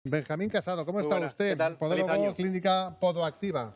Benjamín Casado, ¿cómo Muy está buenas. usted? ¿Qué tal? Podólogo, Feliz año. Clínica Podoactiva.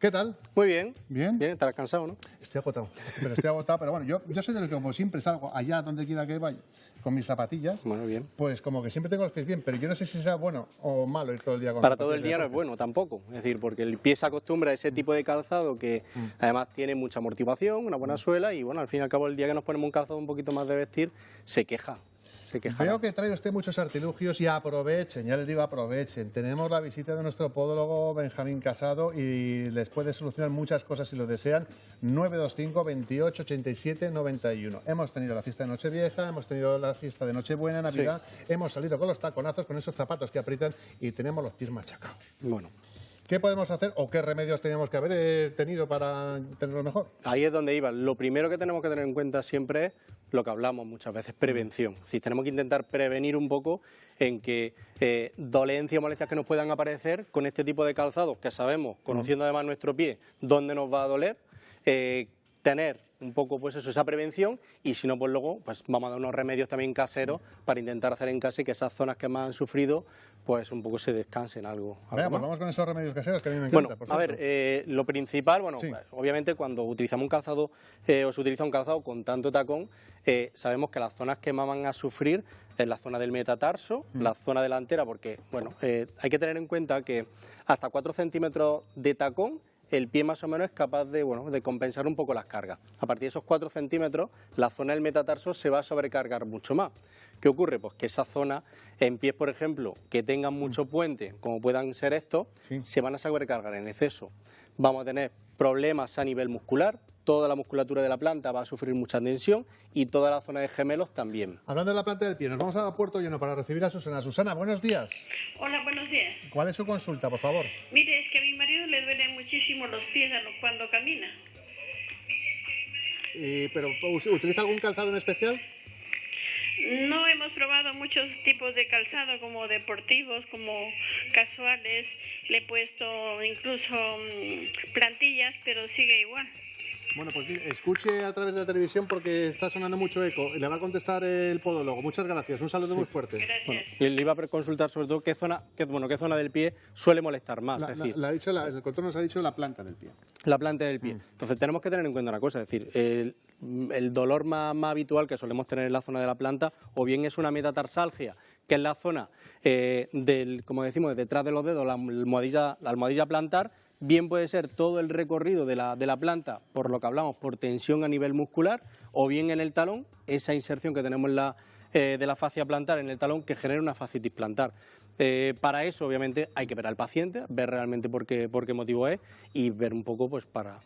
¿Qué tal? Muy bien. ¿Bien? Bien, estarás cansado, ¿no? Estoy agotado, pero bueno, yo soy de los que como siempre salgo allá donde quiera que vaya con mis zapatillas, Bueno, bien. pues como que siempre tengo los pies bien, pero yo no sé si sea bueno o malo ir todo el día con Para zapatillas todo el día de no es deporte. bueno tampoco. Es decir, porque el pie se acostumbra a ese tipo de calzado que además tiene mucha amortiguación, una buena suela y bueno, al fin y al cabo el día que nos ponemos un calzado un poquito más de vestir, se queja. Se queja. Veo que trae usted muchos artilugios y aprovechen, ya les digo aprovechen. Tenemos la visita de nuestro podólogo Benjamín Casado y les puede solucionar muchas cosas si lo desean. 925 28 87 91. Hemos tenido la fiesta de Nochevieja, hemos tenido la fiesta de Nochebuena, Navidad, hemos salido con los taconazos, con esos zapatos que aprietan y tenemos los pies machacados. Bueno, ¿Qué podemos hacer o qué remedios teníamos que haber tenido para tenerlo mejor? ahí es donde iba. Lo primero que tenemos que tener en cuenta siempre es lo que hablamos muchas veces, prevención. Es decir, tenemos que intentar prevenir un poco en que dolencias o molestias que nos puedan aparecer con este tipo de calzados, que sabemos, conociendo además nuestro pie, dónde nos va a doler, tener un poco pues eso, esa prevención y si no, pues luego pues vamos a dar unos remedios también caseros para intentar hacer en casa y que esas zonas que más han sufrido pues un poco se descansen algo. Venga, pues más. vamos con esos remedios caseros que a mí me Bueno, encantan. por a cierto. ver, lo principal, bueno, Sí. obviamente cuando utilizamos un calzado o se utiliza un calzado con tanto tacón, sabemos que las zonas que más van a sufrir es la zona del metatarso, la zona delantera, porque, bueno, hay que tener en cuenta que hasta 4 centímetros de tacón el pie más o menos es capaz de, bueno, de compensar un poco las cargas. A partir de esos 4 centímetros, la zona del metatarso se va a sobrecargar mucho más. ¿Qué ocurre? Pues que esa zona, en pies, por ejemplo, que tengan mucho puente, como puedan ser estos, se van a sobrecargar en exceso. Vamos a tener problemas a nivel muscular, toda la musculatura de la planta va a sufrir mucha tensión y toda la zona de gemelos también. Hablando de la planta del pie, nos vamos a Puerto Llano para recibir a Susana. Susana, buenos días. Hola, buenos días. ¿Cuál es su consulta, por favor? Mire, es que a mi marido le duelen muchísimo los pies cuando camina. ¿Pero utiliza algún calzado en especial? No hemos probado muchos tipos de calzado, como deportivos, como casuales. Le he puesto incluso plantillas, pero sigue igual. Bueno, pues mire, escuche a través de la televisión porque está sonando mucho eco. Le va a contestar el podólogo. Muchas gracias. Un saludo muy fuerte. Gracias. Bueno, y le iba a consultar sobre todo qué zona del pie suele molestar más. Es decir, El control nos ha dicho la planta del pie. la planta del pie. Entonces tenemos que tener en cuenta una cosa, es decir, el dolor más habitual que solemos tener en la zona de la planta o bien es una metatarsalgia, que es la zona como decimos, detrás de los dedos, la almohadilla plantar, bien puede ser todo el recorrido de la planta, por lo que hablamos, por tensión a nivel muscular, o bien en el talón, esa inserción que tenemos de la fascia plantar en el talón que genera una fascitis plantar. Para eso, obviamente, hay que ver al paciente, ver realmente por qué motivo es y ver un poco, pues, para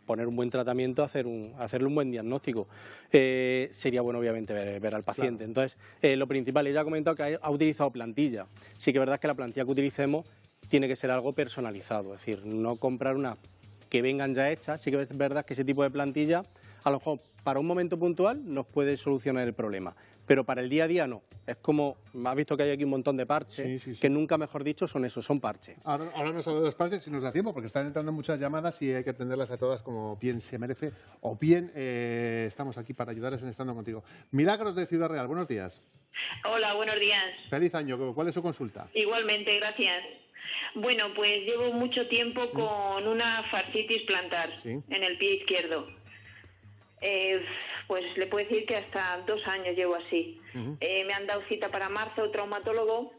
poner un buen tratamiento, hacerle un buen diagnóstico. Sería bueno, obviamente, ver al paciente. Claro. Entonces, lo principal, ella ha comentado que ha utilizado plantilla. Sí que es verdad que la plantilla que utilicemos tiene que ser algo personalizado, es decir, no comprar una que vengan ya hechas. Sí que es verdad que ese tipo de plantilla, a lo mejor para un momento puntual nos puede solucionar el problema, pero para el día a día no. Es como, has visto que hay aquí un montón de parches, Sí. que nunca, mejor dicho, son parches. Ahora nos habla de los parches si nos da tiempo, porque están entrando muchas llamadas y hay que atenderlas a todas como bien se merece, o bien estamos aquí para ayudarles en Estando Contigo. Milagros de Ciudad Real, buenos días. Hola, buenos días. Feliz año, ¿cuál es su consulta? Igualmente, gracias. Bueno, pues llevo mucho tiempo con una fascitis plantar Sí. en el pie izquierdo. Pues le puedo decir que hasta 2 años llevo así. Me han dado cita para marzo, traumatólogo.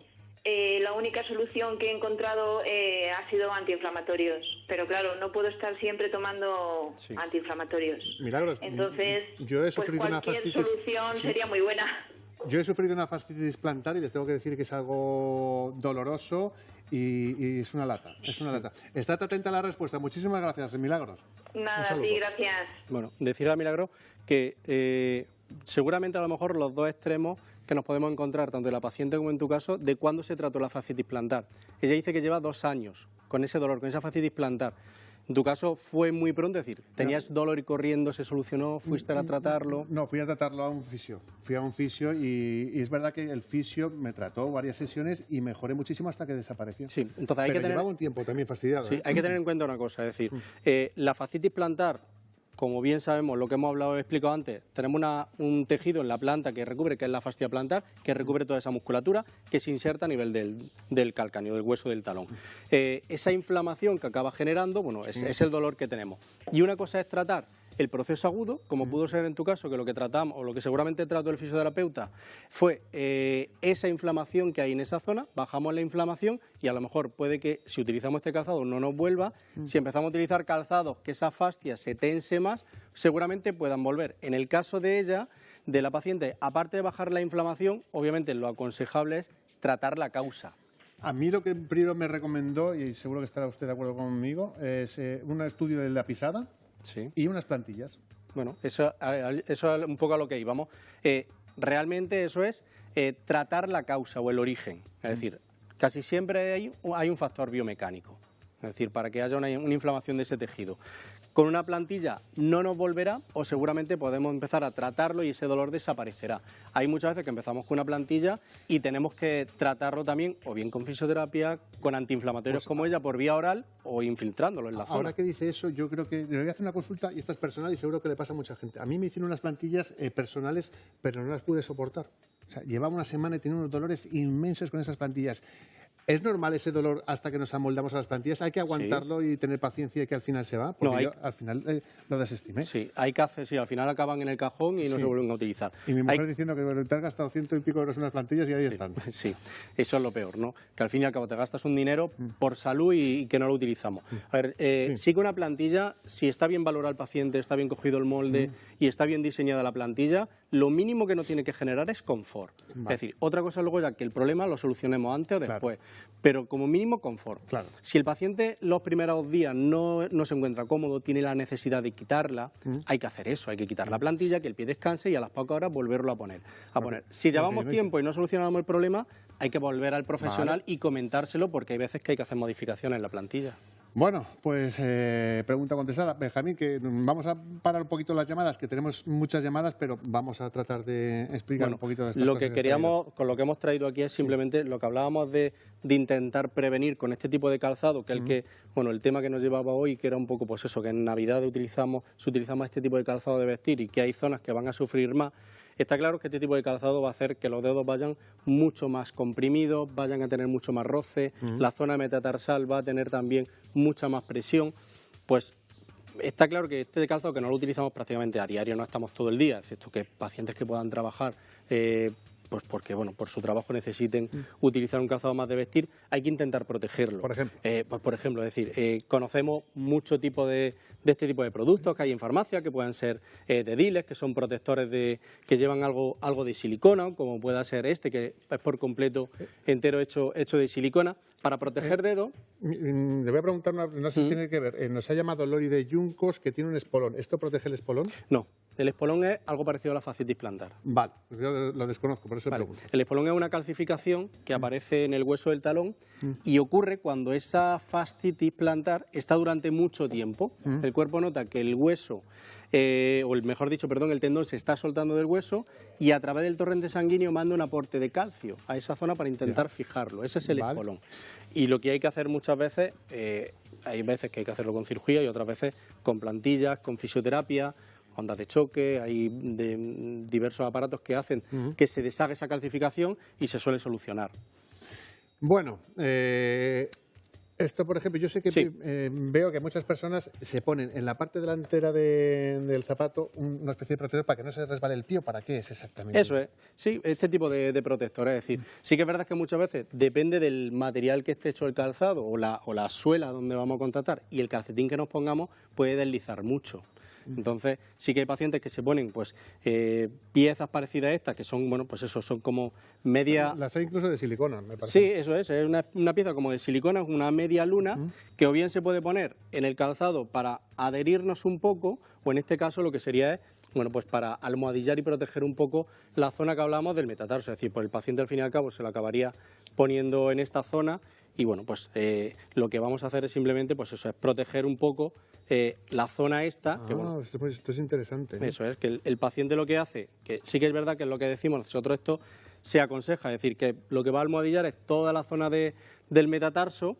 La única solución que he encontrado ha sido antiinflamatorios. Pero claro, no puedo estar siempre tomando antiinflamatorios. Milagros, Entonces, yo he pues sufrido una cualquier fascitis. solución sería muy buena. Yo he sufrido una fascitis plantar y les tengo que decir que es algo doloroso y es una lata. Estate atenta a la respuesta. Muchísimas gracias, Milagros. Un Nada, saludo. sí, gracias. Bueno, decirle a Milagro que seguramente a lo mejor los dos extremos que nos podemos encontrar, tanto en la paciente como en tu caso, de cuándo se trató la fascitis plantar. Ella dice que lleva 2 años con ese dolor, con esa fascitis plantar. En tu caso fue muy pronto, es decir, tenías dolor y corriendo, se solucionó, fuiste a tratarlo. No, fui a tratarlo a un fisio. Fui a un fisio y es verdad que el fisio me trató varias sesiones y mejoré muchísimo hasta que desapareció. Sí, entonces hay Pero que tener... llevaba un tiempo también fastidiado. Sí, ¿eh? hay que tener en cuenta una cosa, es decir, la fascitis plantar como bien sabemos, lo que hemos hablado, he explicado antes, tenemos un tejido en la planta que recubre, que es la fascia plantar, que recubre toda esa musculatura que se inserta a nivel del calcáneo, del hueso del talón. Esa inflamación que acaba generando, bueno, es el dolor que tenemos. Y una cosa es tratar el proceso agudo, como pudo ser en tu caso, que lo que tratamos, o lo que seguramente trató el fisioterapeuta, fue esa inflamación que hay en esa zona, bajamos la inflamación y a lo mejor puede que si utilizamos este calzado no nos vuelva, si empezamos a utilizar calzados que esa fascia se tense más, seguramente puedan volver. En el caso de ella, de la paciente, aparte de bajar la inflamación, obviamente lo aconsejable es tratar la causa. A mí lo que primero me recomendó, y seguro que estará usted de acuerdo conmigo, es un estudio de la pisada. Sí. Y unas plantillas. Bueno, eso es un poco a lo que íbamos. Realmente eso es tratar la causa o el origen. Es decir, casi siempre hay un factor biomecánico. Es decir, para que haya una inflamación de ese tejido. Con una plantilla no nos volverá o seguramente podemos empezar a tratarlo y ese dolor desaparecerá. Hay muchas veces que empezamos con una plantilla y tenemos que tratarlo también o bien con fisioterapia, con antiinflamatorios como ella por vía oral o infiltrándolo en la zona. Ahora que dice eso, yo creo que le voy a hacer una consulta y esta es personal y seguro que le pasa a mucha gente. A mí me hicieron unas plantillas personales, pero no las pude soportar. O sea, llevaba una semana y tenía unos dolores inmensos con esas plantillas. ¿Es normal ese dolor hasta que nos amoldamos a las plantillas? ¿Hay que aguantarlo y tener paciencia y que al final se va? Porque yo al final lo desestimé. Sí, hay que hacer, sí, al final acaban en el cajón y no se vuelven a utilizar. Y mi mujer diciendo que te has gastado 100 y pico euros en unas plantillas y ahí están. Sí, eso es lo peor, ¿no? Que al fin y al cabo te gastas un dinero por salud y que no lo utilizamos. A ver, sí que una plantilla, si está bien valorado el paciente, está bien cogido el molde y está bien diseñada la plantilla, lo mínimo que no tiene que generar es confort. Vale. Es decir, otra cosa luego ya que el problema lo solucionemos antes o después, pero como mínimo confort. Claro. Si el paciente los primeros días no se encuentra cómodo, tiene la necesidad de quitarla, hay que hacer eso, hay que quitar la plantilla, que el pie descanse y a las pocas horas volverlo a poner. Si llevamos tiempo y no solucionamos el problema, hay que volver al profesional y comentárselo porque hay veces que hay que hacer modificaciones en la plantilla. Bueno, pues pregunta contestada. Benjamín, que vamos a parar un poquito las llamadas, que tenemos muchas llamadas, pero vamos a tratar de explicar un poquito de estas lo cosas que queríamos, con lo que hemos traído aquí es simplemente lo que hablábamos de intentar prevenir con este tipo de calzado, que es el tema que nos llevaba hoy, que era un poco pues eso, que en Navidad utilizamos este tipo de calzado de vestir y que hay zonas que van a sufrir más. Está claro que este tipo de calzado va a hacer que los dedos vayan mucho más comprimidos, vayan a tener mucho más roce, la zona metatarsal va a tener también mucha más presión. Pues está claro que este calzado, que no lo utilizamos prácticamente a diario, no estamos todo el día, excepto que pacientes que puedan trabajar pues porque por su trabajo necesiten utilizar un calzado más de vestir, hay que intentar protegerlo. Por ejemplo. Por ejemplo, es decir, conocemos mucho tipo de este tipo de productos que hay en farmacia, que pueden ser de Diles, que son protectores que llevan algo de silicona, como pueda ser este, que es por completo entero hecho de silicona, para proteger dedos. Le voy a preguntar, no sé si tiene que ver, nos ha llamado Lori de Yuncos, que tiene un espolón. ¿Esto protege el espolón? No. El espolón es algo parecido a la fascitis plantar. Vale, yo lo desconozco, por eso pregunto. El espolón es una calcificación que aparece en el hueso del talón y ocurre cuando esa fascitis plantar está durante mucho tiempo. El cuerpo nota que el hueso, el tendón se está soltando del hueso y a través del torrente sanguíneo manda un aporte de calcio a esa zona para intentar fijarlo. Ese es el espolón. Y lo que hay que hacer muchas veces, hay veces que hay que hacerlo con cirugía y otras veces con plantillas, con fisioterapia, ondas de choque, hay diversos aparatos que hacen que se deshaga esa calcificación y se suele solucionar. Bueno, esto, por ejemplo, yo sé que veo que muchas personas se ponen en la parte delantera del zapato una especie de protector para que no se resbale el pie. ¿Para qué es exactamente? Eso es, sí, este tipo de protector. Es decir, sí que es verdad que muchas veces depende del material que esté hecho el calzado o la suela donde vamos a contactar y el calcetín que nos pongamos puede deslizar mucho. Entonces, sí que hay pacientes que se ponen piezas parecidas a estas, que son, son como media... Las hay incluso de silicona, me parece. Sí, eso es una pieza como de silicona, una media luna, que o bien se puede poner en el calzado para adherirnos un poco, o en este caso lo que sería es, para almohadillar y proteger un poco la zona que hablábamos del metatarso. Es decir, el paciente al fin y al cabo se lo acabaría poniendo en esta zona. Y lo que vamos a hacer es simplemente, es proteger un poco la zona esta. Esto es interesante. Eso es, que el paciente lo que hace, que sí que es verdad que es lo que decimos nosotros, esto se aconseja, es decir, que lo que va a almohadillar es toda la zona del metatarso,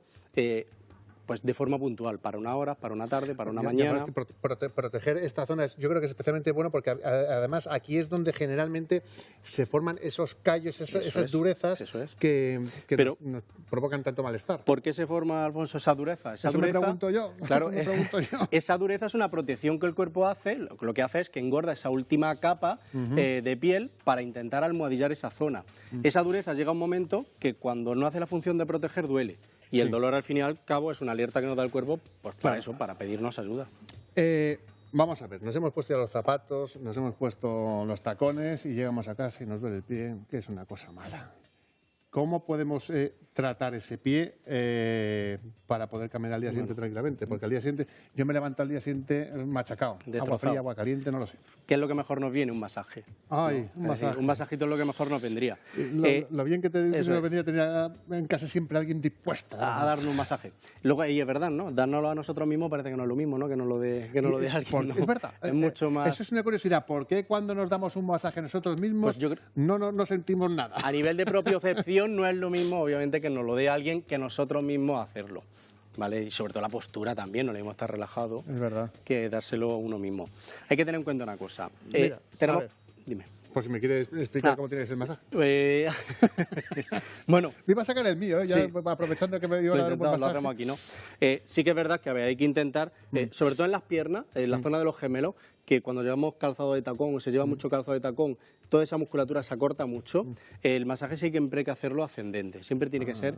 pues de forma puntual, para una hora, para una tarde, para una Ya, mañana. proteger esta zona yo creo que es especialmente bueno porque además aquí es donde generalmente se forman esos callos, esas durezas que nos provocan tanto malestar. ¿Por qué se forma, Alfonso, esa dureza? Eso me pregunto yo. Claro, eso me pregunto yo. Esa dureza es una protección que el cuerpo hace, lo que hace es que engorda esa última capa de piel para intentar almohadillar esa zona. Esa dureza llega a un momento que cuando no hace la función de proteger duele. Y el dolor, al fin y al cabo, es una alerta que nos da el cuerpo pues para eso, para pedirnos ayuda. Vamos a ver, nos hemos puesto ya los zapatos, nos hemos puesto los tacones y llegamos a casa y nos duele el pie, que es una cosa mala. ¿Cómo podemos tratar ese pie para poder caminar al día siguiente tranquilamente? Porque al día siguiente, yo me levanto al día siguiente machacado. Agua fría, agua caliente, no lo sé. ¿Qué es lo que mejor nos viene? Un masaje. Ay, un masaje. Decir, un masajito es lo que mejor nos vendría. Lo bien que nos vendría tener en casa siempre alguien dispuesto a darnos un masaje. Luego, y es verdad, ¿no? Dárnoslo a nosotros mismos parece que no es lo mismo, ¿no? Que nos lo dé alguien. ¿No? Es verdad. Es mucho más... Eso es una curiosidad. ¿Por qué cuando nos damos un masaje nosotros mismos pues no sentimos nada? A nivel de propiocepción no es lo mismo, obviamente, que nos lo dé alguien que nosotros mismos hacerlo, ¿vale? Y sobre todo la postura también, no le debemos estar relajado, es verdad, que dárselo a uno mismo. Hay que tener en cuenta una cosa. Mira, Dime. Pues si me quieres explicar cómo tienes el masaje. Bueno. Me iba a sacar el mío, ya aprovechando que me iba a dar un buen masaje. Lo hacemos aquí, ¿no? Sí que es verdad que hay que intentar, sobre todo en las piernas, en la zona de los gemelos, que cuando llevamos calzado de tacón o se lleva mucho calzado de tacón, toda esa musculatura se acorta mucho. El masaje siempre hay que hacerlo ascendente, siempre tiene que ser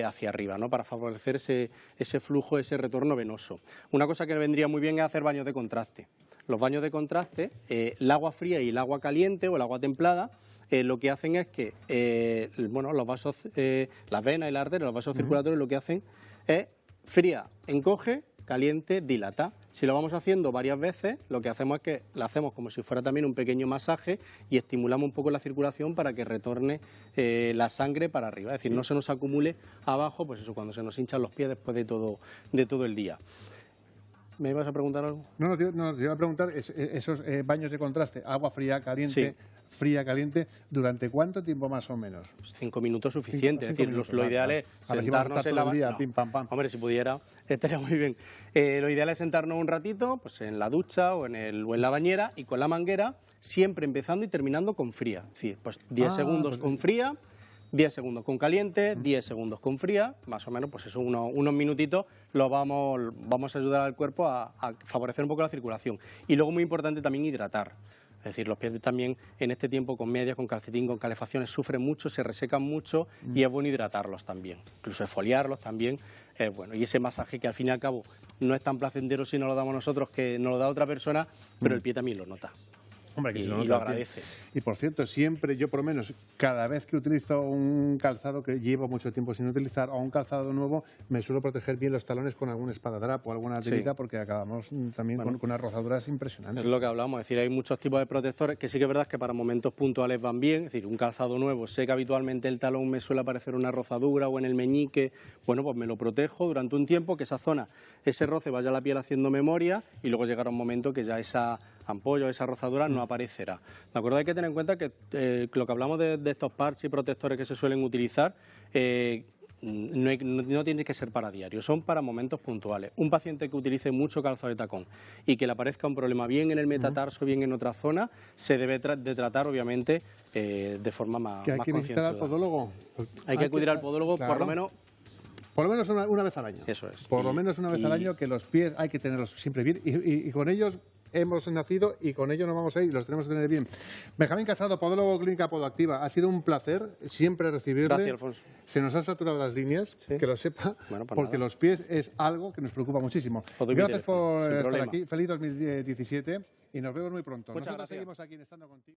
hacia arriba, ¿no? Para favorecer ese flujo, ese retorno venoso. Una cosa que vendría muy bien es hacer baños de contraste. Los baños de contraste, el agua fría y el agua caliente o el agua templada, lo que hacen es que los vasos, las venas y las arterias, los vasos circulatorios, lo que hacen es fría, encoge, caliente, dilata. Si lo vamos haciendo varias veces, lo que hacemos es que lo hacemos como si fuera también un pequeño masaje y estimulamos un poco la circulación para que retorne la sangre para arriba. Es decir, no se nos acumule abajo, pues eso, cuando se nos hinchan los pies después de todo el día. ¿Me ibas a preguntar algo? No, te iba a preguntar, esos baños de contraste, agua fría, caliente, fría, caliente, ¿durante cuánto tiempo más o menos? 5 minutos suficiente, es decir, lo ideal es sentarnos en la bañera. Hombre, si pudiera, estaría muy bien. Lo ideal es sentarnos un ratito, pues en la ducha o en la bañera y con la manguera, siempre empezando y terminando con fría. Es decir, pues 10 segundos con fría, 10 segundos con caliente, 10 segundos con fría, más o menos, pues eso, unos minutitos, vamos a ayudar al cuerpo a favorecer un poco la circulación. Y luego, muy importante, también hidratar. Es decir, los pies también en este tiempo con medias, con calcetín, con calefacciones, sufren mucho, se resecan mucho y es bueno hidratarlos también. Incluso exfoliarlos también es bueno. Y ese masaje que al fin y al cabo no es tan placentero si no lo damos nosotros que nos lo da otra persona, pero el pie también lo nota. Hombre, que y se lo lo agradece. Y por cierto, siempre yo por lo menos, cada vez que utilizo un calzado que llevo mucho tiempo sin utilizar o un calzado nuevo, me suelo proteger bien los talones con algún espadadrapo o alguna telita porque acabamos también con unas rozaduras impresionantes. Es lo que hablamos, es decir, hay muchos tipos de protectores que sí que es verdad que para momentos puntuales van bien, es decir, un calzado nuevo, sé que habitualmente el talón me suele aparecer una rozadura o en el meñique, bueno, pues me lo protejo durante un tiempo, que esa zona, ese roce vaya a la piel haciendo memoria y luego llegará un momento que ya esa ampolla, esa rozadura no aparecerá. ¿De acuerdo? Hay que tener en cuenta que lo que hablamos de estos parches y protectores que se suelen utilizar no tiene que ser para diario, son para momentos puntuales. Un paciente que utilice mucho calzado de tacón y que le aparezca un problema bien en el metatarso, bien en otra zona, se debe de tratar, obviamente, de forma más concienzuda. ¿Que hay que visitar al podólogo? Hay que acudir al podólogo, claro. Por lo menos una vez al año. Eso es. Por lo menos una vez al año, que los pies hay que tenerlos siempre bien y con ellos hemos nacido y con ellos nos vamos a ir y los tenemos que tener bien. Benjamín Casado, podólogo Clínica Podoactiva, ha sido un placer siempre recibirle. Gracias, Alfonso. Se nos han saturado las líneas, que lo sepa, porque los pies es algo que nos preocupa muchísimo. Gracias por estar aquí. Feliz 2017 y nos vemos muy pronto. Nosotros seguimos aquí en Estando Contigo.